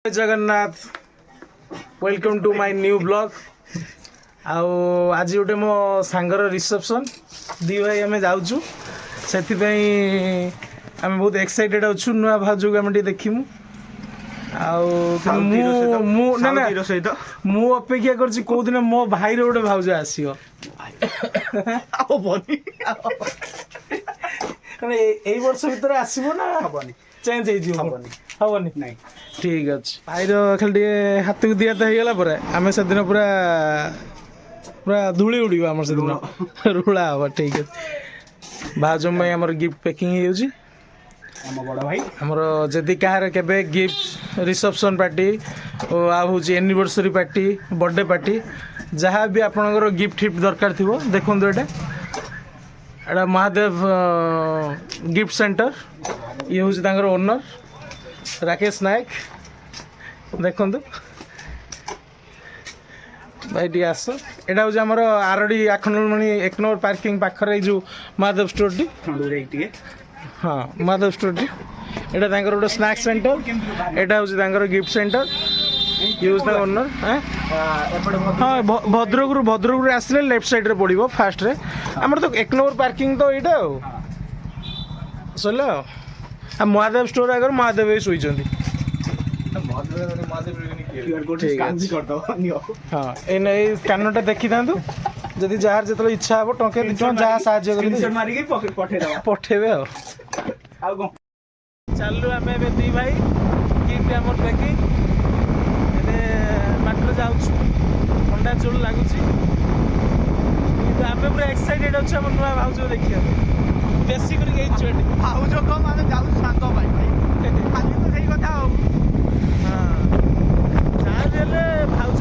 जय Jagannath welcome to my new blog आज गोटे मो सांगर रिसेप्शन दी भाई आम जाऊँ से आम बहुत एक्साइटेड अच्छु नुआ भाज को आम देखमु मु अपेक्षा कर कौ दिन मो भाई रोटे भाज आसो वर्ष भर आसब ना हेनी चेंज हेनी नहीं ठीक अच्छे भाईर खाली हाथ को दिया होगा पर आम से दिन पूरा पूरा धूली उड़ आम से दिन रुला हम ठीक अच्छे भाज आम गिफ्ट पैकिंग होमर जदि कहार के गिफ्ट रिसेप्शन पार्टी हूँ एनिवर्सरी पार्टी बर्थडे पार्टी जहाँ भी आपंकर गिफ्ट हिफ्ट दरकार थी देखो एटा महादेव गिफ्ट सेंटर ये हूँ ओनर राकेश नायक देखु भाई टी आस यहाँ हूँ आमर आरडी आखनमणि 1 नंबर पार्किंग पाखे जो महादेव स्टोर टी हाँ महादेव स्टोर टी यहाँ गोटे स्नैक् सेंटर यहाँ हूँ गिफ्ट सेंटर ये हूँ ओनर हाँ भद्रक आसले लेफ्ट साइड पड़ो फास्ट रे आमर तो 1 नंबर पार्किंग तो यहाँ सरला महादेव स्टोर आगे महादेव ही शुई हाँ ये स्कानर देखी था जदि जार जो इच्छा हे टंके 2 टଙ୍କା जहाँ साहाଯ୍य पठेबे चलू आम दी भाई गिफ्ट आम पैकिंग बाटर जाऊँ ठंडा जोर लगुच आम पूरा एक्साइटेड अच्छे आम नुआ भाज देखा बेसी कर भाज कम आम जाऊँ सांग खाली तो सही कथा भाज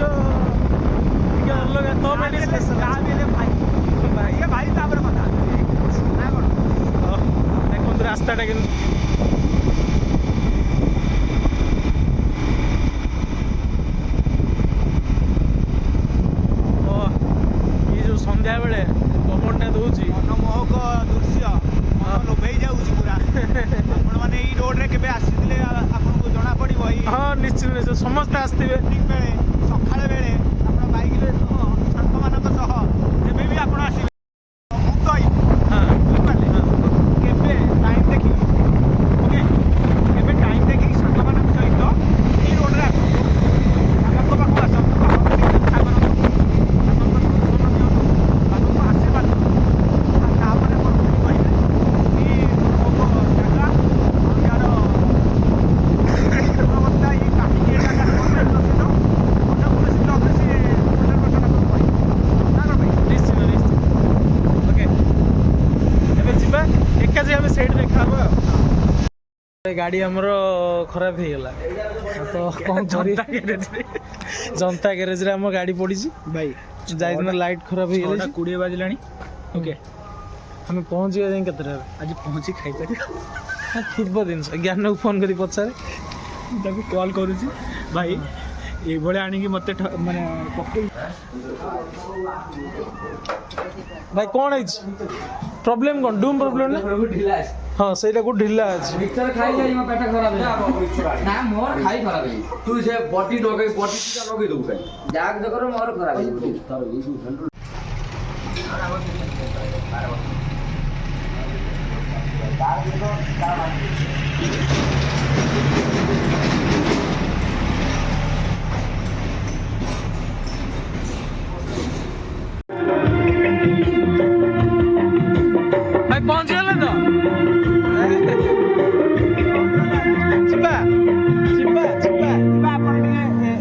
अलग तो भाई भाई कथा देखो रास्ताटा कि सन्ध्या बेले पवनटा दूसरी मनमोहक दृश्य मन लोभे जाऊँगी पूरा मैंने रोड के आपको जना पड़ो हाँ निश्चित निश्चित समस्ते आसते बेले सकाल बेले आप बैक सांग मान जब भी आप आसवे टाइम देखिए ओके केवे टाइम देखिए सांग मान सहित ये रोड पाखक आस गाड़ी हमर खराब हो गला तो जनता गैरेज रे हम गाड़ी पड़ी भाई जाइना लाइट खराब हो गला 20 बजलानी ओके हम पहुंच गए जाई केतरा आज पहुंची खाई पारी थिबो दिन ज्ञान को फोन करी पछारे ताको कॉल करूची भाई ए भले आनी कि मते माने पक्के भाई कौन है प्रॉब्लम कौन डूम प्रॉब्लम ना ढिला है हां सेटा को ढिला है मिक्सर खाई जाई म पेट खराब है ना मोर खाई खराब है तू जे बॉडी डगे बॉडी टीका लगे दउ खाई जाग जकर मोर खराब है तार ई भाई पहुंच गए तो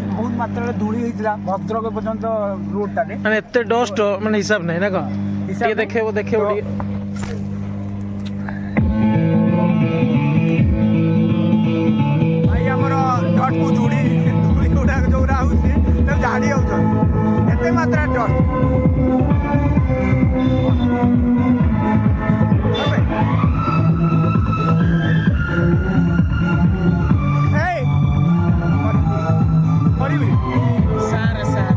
बहुत मात्रा धूली होता भद्रक पर्यंत रोड टा एत डस्ट माने हिसाब नहीं ना कौन देखे देखे भाई आमर डस्ट को धूली धूली गुड़ा जो झाड़ी आते मात्रा डस्ट सारे सारे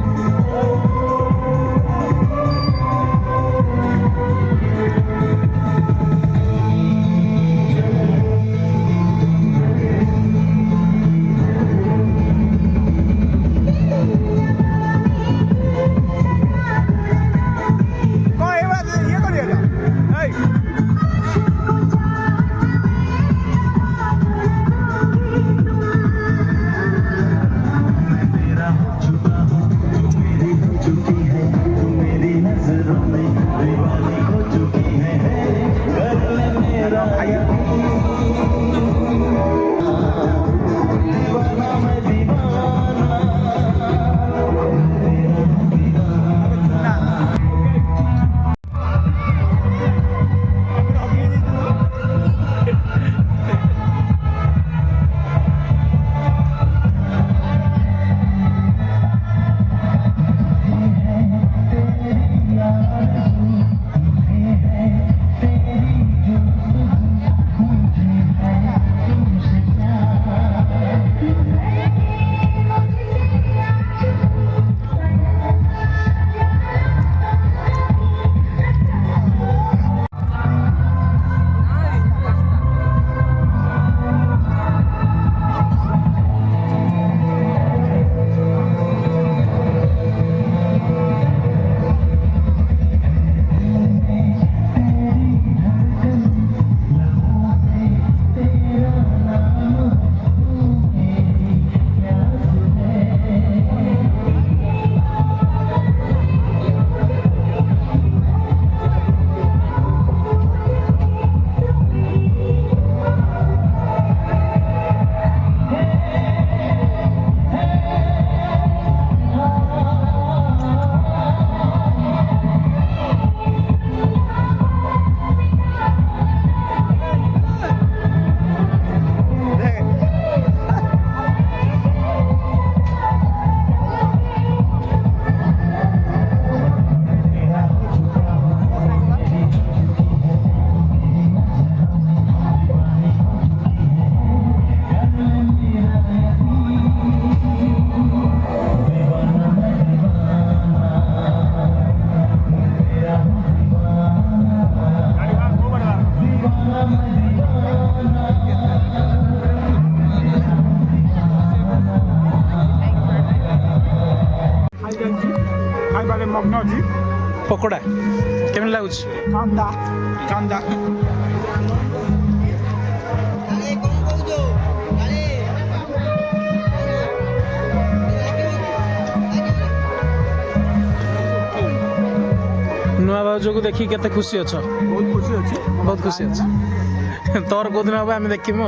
ଖାଇବାରେ ମଗ୍ନ ଅଛି। ପକୋଡ଼ା କେମିତି ଲାଗୁଛି? କାନ୍ଦା କାନ୍ଦା ନୂଆ ଭାଉଜକୁ ଦେଖି କେତେ ଖୁସି ଅଛ? ବହୁତ ଖୁସି ଅଛି। ବହୁତ ଖୁସି ଅଛି। ତୋର କୋଉଦିନ ହବ ଆମେ ଦେଖିବୁ?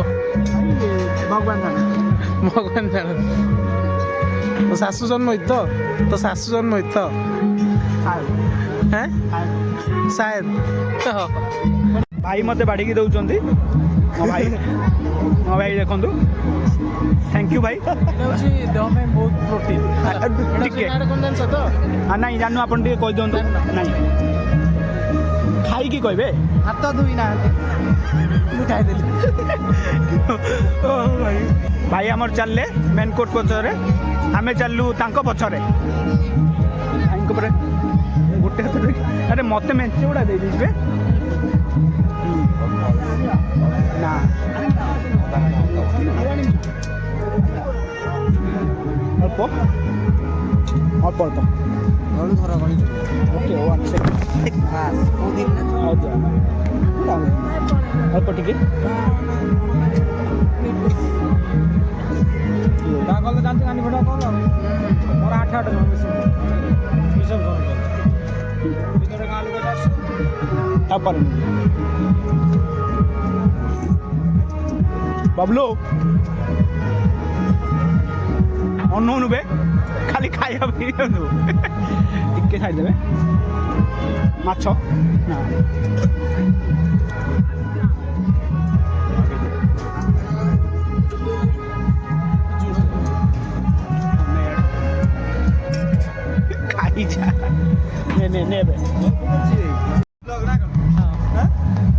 ଭଗବାନ ଜାଣେ। ଭଗବାନ ଜାଣନ୍ତି। ତୋ ଶାଶୁ ଜନ୍ମ ହେଇତ? ତୋ ଶାଶୁ ଜନ୍ମ ହେଇତ? হ্যাঁ শায়দ ଭାଇ ମୋତେ ବାଡ଼ିକି ଦେଉଛନ୍ତି। ମୋ ଭାଇ ଦେଖନ୍ତୁ। ଥ୍ୟାଙ୍କ ୟୁ ଭାଇ। ହେଉଛି ଦେହ ପାଇଁ ବହୁତ ପ୍ରୋଟିନ୍। ଟିକେ କ'ଣ ଜାଣିଛ ତ? ନାଇଁ ଜାଣିନୁ ଆପଣ ଟିକେ କହିଦିଅନ୍ତୁ। ନାଇଁ ଖାଇକି କହିବେ। ହାତ ଧୋଇ ନାହାନ୍ତି ମୁଁ ଖାଇଦେଲି। ଭାଇ ଆମର ଚାଲିଲେ ମେନ୍ କୋର୍ଟ ପଛରେ, ଆମେ ଚାଲିଲୁ ତାଙ୍କ ପଛରେ। ଭାଇଙ୍କ ପରେ ଗୋଟେ ହାତରେ ଆରେ ମୋତେ ମେଞ୍ଚେ ଗୁଡ଼ା ଦେଇଦେଇଯିବେ ନା ଅଳ୍ପ ଅଳ୍ପ ଅଳ୍ପ ଓକେ ଅଳ୍ପ ଟିକେ କଲେ ଜାଣିଛୁ ଗାନି ଫଟା କଲ ମୋର 8 ଭିତରେ ଗାଁ ଲୋକ ତାପରେ ବାବୁଲୋ ଅନଉନୁ ବେ ଖାଲି ଖାଇବା ପାଇଁ ଟିକେ ଖାଇଦେବେ ମାଛ ନା खाइजा ने बे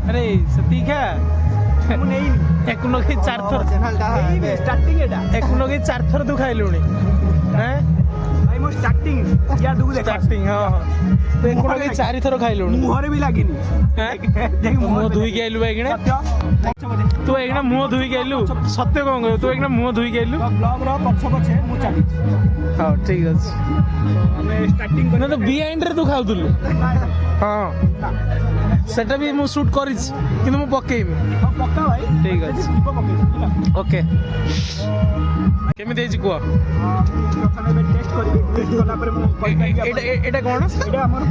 अरे सतीक है एक नगे 4 थर स्टार्टिंग एटा एक नगे 4 थर तू खाइलुणी हैं भाई मो स्टार्टिंग या दुगु देख स्टार्टिंग हां तो एक नगे 4 थर खाइलुणी मुहरे भी लागिनी देख मुंह धुई के आइलु बाइगणे तू एकना मुंह धुई के आइलु सत्य कोन कहू तू एकना मुंह धुई के आइलु ब्लॉग रो पछ पछे मु चाली हां ठीक अछि हमें स्टार्टिंग ना तो बिहाइंड रे तू खाउतलु हां सेटा भी मु शूट करिस किंतु मु पकेइमी पक्का भाई ठीक अछि ओके केमि देछि को प्रथमे बे टेस्ट करिबी टेस्ट कला पर मु कहि एटा कोन एटा हमर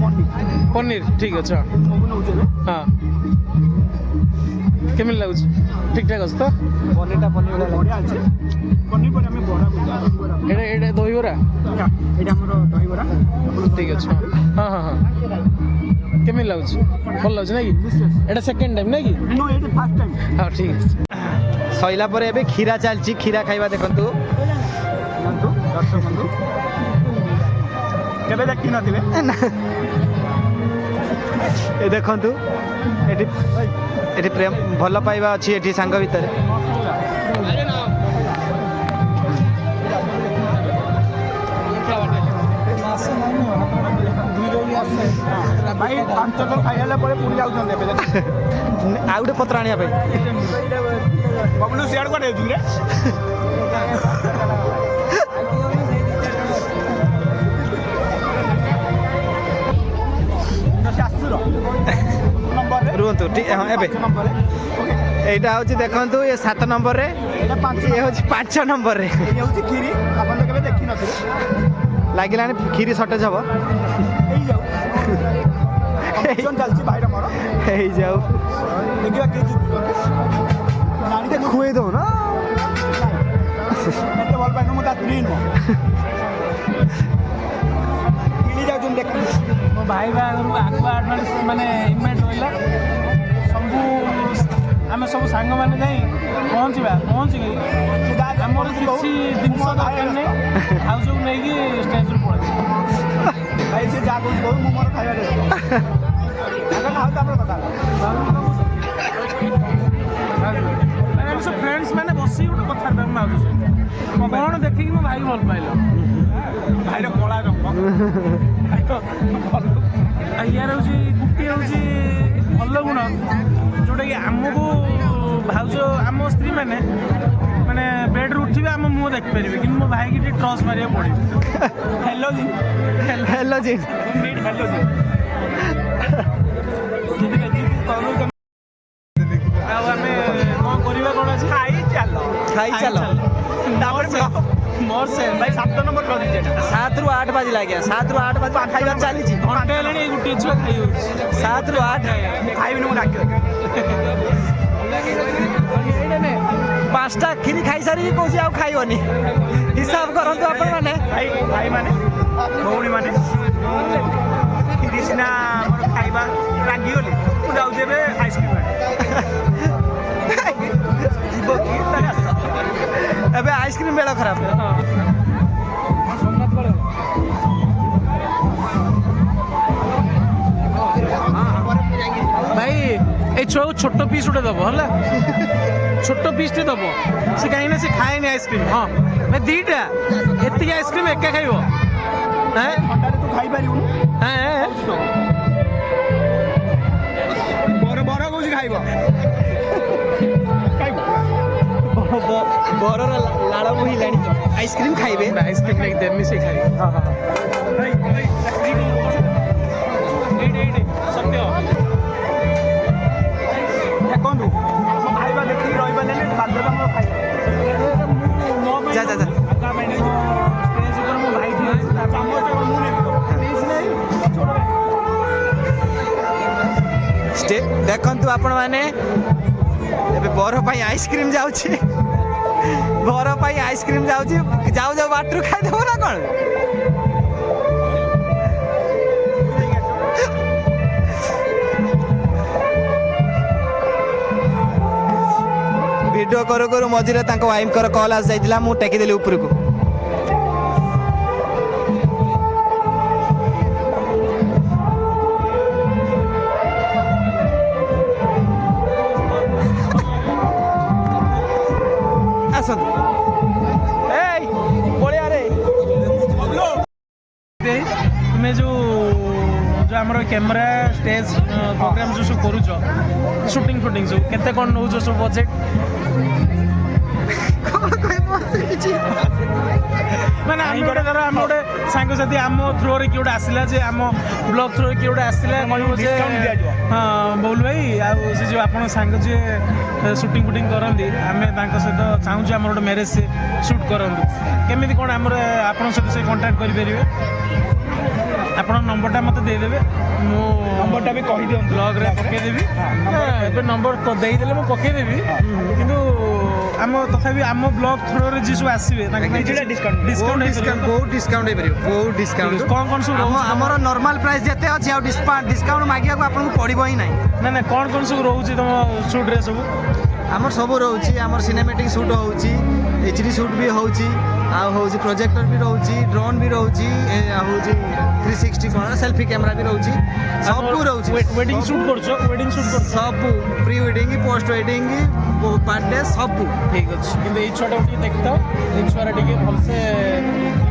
पनीर ठीक अछि मगु नउ जेबे हां केमि लागुछ ठीक ठाक अछि तो पनीरटा पनीर बढ़िया अछि पनीर पर हमें बड़ा गुजा एटा दही बरा एटा हमर दही बड़ा ठीक अछि हां हां हां केमि लागुछ भल लागुछ नै कि एटा सेकंड टाइम नै कि नो एटा फर्स्ट टाइम हां ठीक अछि सैला पर एबे खीरा चलची खीरा खाइबा देखंतु बंधु दर्शक बंधु केबे देखि नथिबे ए देखंतु एठी एठी प्रेम भल पाइबा अछि एठी सांग भितर भाई 5 थर खाइला परे पुरी जाउछन एबे आ गुटे पत्र आनिया भाई बबलू शेयर कर देउ रे रुहतु हाँ एबे एटा होची देखंतु ये 7 नंबर रे ये होची 5 नंबर रे ये होची खीरी अपन तो केबे देखि नथिबे लागिलानी खीरी शॉर्टेज हबो एई जाऊ चलची भाई हमर हेई जाऊ देखिबा के जुत नानी के खुए दो ना एते बल पाइनो मता ग्रीन हो किली जाऊ तुम देख मो भाई बागरु आगुआ एडवांस माने इनवाइट होइला सबु आमे सब सांग माने जाई पहुंची गई हमर किछि दिन दरकार नै हाउस को नै कि स्टेज रे पड़े भाई से जा कोन मु मोर खाइबा दे अगर हाउ तापर बता हम सब फ्रेंड्स माने बसी उठ कथा करना आउछ कोन देखि मो भाई भल पाइलो भाई रे कोला रंग यार होची गुटी होची भल गुण जोटा कि आमको भाउज आम स्त्री मैंने माने बेड रू उठिबे आम मुंह देख परिबे कि मो भाई की ट्रस्ट मारिया पड़े हेलो ଭେଲୋଜିନ୍। ଆଉ ଆମେ କ'ଣ କରିବା କ'ଣ ଅଛି ଖାଇ ଚାଲ। ମୋର ସେ ଭାଇ 7 ନମ୍ବର କରିଛି 7 ରୁ 8 ବାଜିଲା ଆଜ୍ଞା। 7 ରୁ 8 ବାଜି ଖାଇବା ଚାଲିଛି। ଘଣ୍ଟେ ହେଲାଣି ଏଇ ଗୋଟିଏ ଛୁଆ ଖାଇ ହେଉଛି। 7 ରୁ 8 ଖାଇବିନି ମୁଁ ଡାକିବି। 5ଟା କ୍ଷୀରି ଖାଇସାରିକି କହୁଛି ଆଉ ଖାଇବନି। ହିସାବ କରନ୍ତୁ ଆପଣ ମାନେ। ଭାଇ ମାନେ ଭଉଣୀ ମାନେ କ୍ଷୀରି ସିନା ଆମର ଖାଇବା ରାଗିଗଲି ମୁଁ ଯାଉଛି ଏବେ ଆଇସ୍କ୍ରିମ୍ ଯିବ କି ଏବେ ଆଇସ୍କ୍ରିମ୍ ବେଳ ଖରାପ। ଭାଇ ଏଇ ଛୁଆକୁ ଛୋଟ ପିସ୍ ଗୋଟେ ଦେବ ହେଲା। ଛୋଟ ପିସ୍ଟେ ଦେବ ସେ କାହିଁକିନା ସେ ଖାଏନି ଆଇସ୍କ୍ରିମ୍। ହଁ ଭାଇ 2ଟା ଏତିକି ଆଇସ୍କ୍ରିମ୍ ଏକା ଖାଇବ। ଥଣ୍ଡାରେ ତୁ ଖାଇପାରିବୁନି। ବର କହୁଛି ଖାଇବ। ବରର ଲାଳ ବୋହିଲାଣି। ଆଇସ୍କ୍ରିମ୍ ଖାଇବେ। ଆଇସ୍କ୍ରିମ୍ ନେଇକି ଦେମି ସେ ଖାଇବ। ସତ୍ୟ ଦେଖନ୍ତୁ ଆମ ଖାଇବା ଦେଖିକି ରହିପାରିଲେନି ବାଧ୍ୟତାମୂଳକ ଖାଇବା। ଯା ଯା ଯା। ଦେଖନ୍ତୁ ଆପଣମାନେ ଏବେ ବର ପାଇଁ ଆଇସ୍କ୍ରିମ୍ ଯାଉଛି। ବର ପାଇଁ ଆଇସ୍କ୍ରିମ୍ ଯାଉଛି। ଯାଉ ଯାଉ ବାଟରୁ ଖାଇଦେବ ନା କ'ଣ? ଭିଡ଼ିଓ କରୁ କରୁ ମଝିରେ ତାଙ୍କ ୱାଇଫ୍ଙ୍କର କଲ୍ ଆସି ଯାଇଥିଲା। ମୁଁ ଟେକିଦେଲି ଉପରକୁ। ଆସନ୍ତୁ। ଏଇ ପଳେଆରେ ତୁମେ ଯେଉଁ ଆମର କ୍ୟାମେରା ଷ୍ଟେଜ୍ ପ୍ରୋଗ୍ରାମ୍ ଯେଉଁ ସବୁ କରୁଛ ସୁଟିଂ ଫୁଟିଂ ସବୁ କେତେ କ'ଣ ନେଉଛ ସବୁ ବଜେଟ୍? ମାନେ ଆମେ ଗୋଟେ ଧର ଆମେ ଗୋଟେ ସାଙ୍ଗସାଥି ଆମ ଥ୍ରୋରେ କିଏ ଗୋଟେ ଆସିଲା ଯେ ଆମ ବ୍ଲଗ୍ ଥ୍ରୋରେ କିଏ ଗୋଟେ ଆସିଲା କହିବ ଯେ ହଁ ବବୁଲ ଭାଇ ଆଉ ସେ ଯେଉଁ ଆପଣଙ୍କ ସାଙ୍ଗ ଯିଏ ସୁଟିଂ ଫୁଟିଂ କରନ୍ତି ଆମେ ତାଙ୍କ ସହିତ ଚାହୁଁଛୁ ଆମର ଗୋଟେ ମ୍ୟାରେଜ୍ ସେ ସୁଟ୍ କରନ୍ତୁ। କେମିତି କ'ଣ ଆମର ଆପଣଙ୍କ ସହିତ ସେ କଣ୍ଟାକ୍ଟ କରିପାରିବେ? ଆପଣଙ୍କ ନମ୍ବରଟା ମୋତେ ଦେଇଦେବେ। ମୁଁ ନମ୍ବରଟା ବି କହିଦିଅନ୍ତୁ ବ୍ଲଗ୍ରେ ପକାଇଦେବି। ଏବେ ନମ୍ବର ଦେଇଦେଲେ ମୁଁ ପକାଇଦେବି କିନ୍ତୁ ଆମ ତଥାପି ଆମ ବ୍ଲଗ୍ ଥ୍ରୋରେ ଯିଏ ସବୁ ଆସିବେ ତାଙ୍କ ପାଇଁ ଡିସ୍କାଉଣ୍ଟ ବହୁତ ଡିସ୍କାଉଣ୍ଟ ହେଇପାରିବ। ବହୁତ ଡିସ୍କାଉଣ୍ଟ। କ'ଣ କ'ଣ ସବୁ ଆମର ନର୍ମାଲ ପ୍ରାଇସ୍ ଯେତେ ଅଛି ଆଉ ଡିସ୍କାଉଣ୍ଟ ମାଗିବାକୁ ଆପଣଙ୍କୁ ପଡ଼ିବ ହିଁ ନାହିଁ। ନା କ'ଣ କ'ଣ ସବୁ ରହୁଛି ତୁମ ସୁଟ୍ରେ ସବୁ? ଆମର ସବୁ ରହୁଛି। ଆମର ସିନେମାଟିକ୍ ସୁଟ୍ ହେଉଛି, HD ସୁଟ୍ ବି ହେଉଛି, ଆଉ ହେଉଛି ପ୍ରୋଜେକ୍ଟର ବି ରହୁଛି, ଡ୍ରୋନ୍ ବି ରହୁଛି, ହେଉଛି 360 କ'ଣ ସେଲ୍ଫି କ୍ୟାମେରା ବି ରହୁଛି। ସବୁ ରହୁଛି। ୱେଡ଼ିଂ ସୁଟ୍ କରୁଛ? ୱେଡ଼ିଂ ସୁଟ୍ କରୁଛ? ସବୁ pre wedding post wedding birthday ସବୁ ଠିକ୍ ଅଛି। କିନ୍ତୁ ଏଇ ଛୁଆଟାକୁ ଟିକେ ଦେଖିଥାଅ। ଏଇ ଛୁଆଟା ଟିକେ ଭଲସେ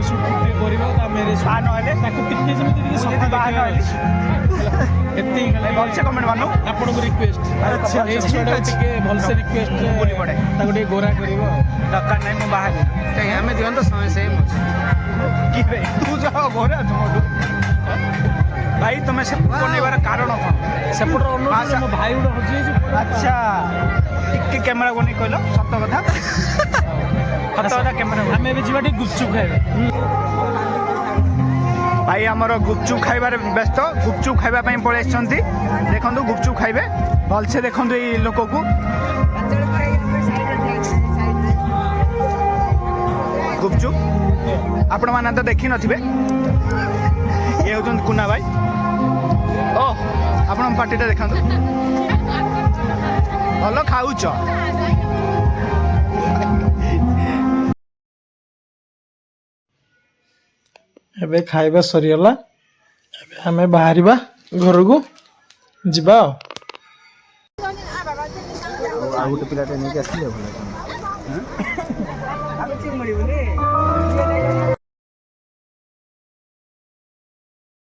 ସୁଟ୍ ଟିକେ କରିବ। ତା ମ୍ୟାରେଜ୍ ବାହା ନହେଲେ ତାକୁ ଟିକେ ଯେମିତି ଟିକେ ସଫା ବାହା ନହେଲେ ଏତିକି ଭଲସେ କମେଣ୍ଟ ମାନୁ ଆପଣଙ୍କୁ ରିକ୍ୱେଷ୍ଟ। ଏଇ ଛୁଆଟାକୁ ଟିକେ ଭଲସେ ରିକ୍ୱେଷ୍ଟ ବୋଲି ପଡ଼େ। ତାକୁ ଟିକେ ଗୋରା କରିବ। ଦରକାର ନାହିଁ ମୁଁ ବାହାରି ଆମେ ଦିଅନ୍ତୁ ସେମ୍ ଅଛି। କି ଭାଇ ତୁ ଯାଅ ଘରେ ଅଛୁ ମୋଠୁ। ଭାଇ ତମେ ସେ ବନେଇବାର କାରଣ କ'ଣ? ସେପଟର ଅନୁରୋଧ ମୋ ଭାଇ ଗୋଟେ ହଜିଯାଇଛି। ଆଚ୍ଛା ଟିକେ କ୍ୟାମେରା ବନେଇ କହିଲ ସତ କଥା। ସତ କଥା କ୍ୟାମେରା ଆମେ ଏବେ ଯିବା ଟିକେ ଗୁପଚୁପ୍ ଖାଇବା। ଭାଇ ଆମର ଗୁପଚୁପ୍ ଖାଇବାରେ ବ୍ୟସ୍ତ। ଗୁପଚୁପ୍ ଖାଇବା ପାଇଁ ପଳେଇ ଆସିଛନ୍ତି। ଦେଖନ୍ତୁ ଗୁପଚୁପ୍ ଖାଇବେ। ଭଲସେ ଦେଖନ୍ତୁ ଏଇ ଲୋକକୁ। ଗୁପଚୁପ୍ ଆପଣମାନେ ତ ଦେଖିନଥିବେ। ଇଏ ହେଉଛନ୍ତି କୁନା ଭାଇ। ଓ ଆପଣଙ୍କ ପାର୍ଟିଟା ଦେଖାନ୍ତୁ। ଭଲ ଖାଉଛ। ଏବେ ଖାଇବା ସରିଗଲା। ଏବେ ଆମେ ବାହାରିବା ଘରକୁ ଯିବା। ଆଉ ଗୋଟେ ପିଲାଟେ ନେଇକି ଆସିଲେ ଭଲ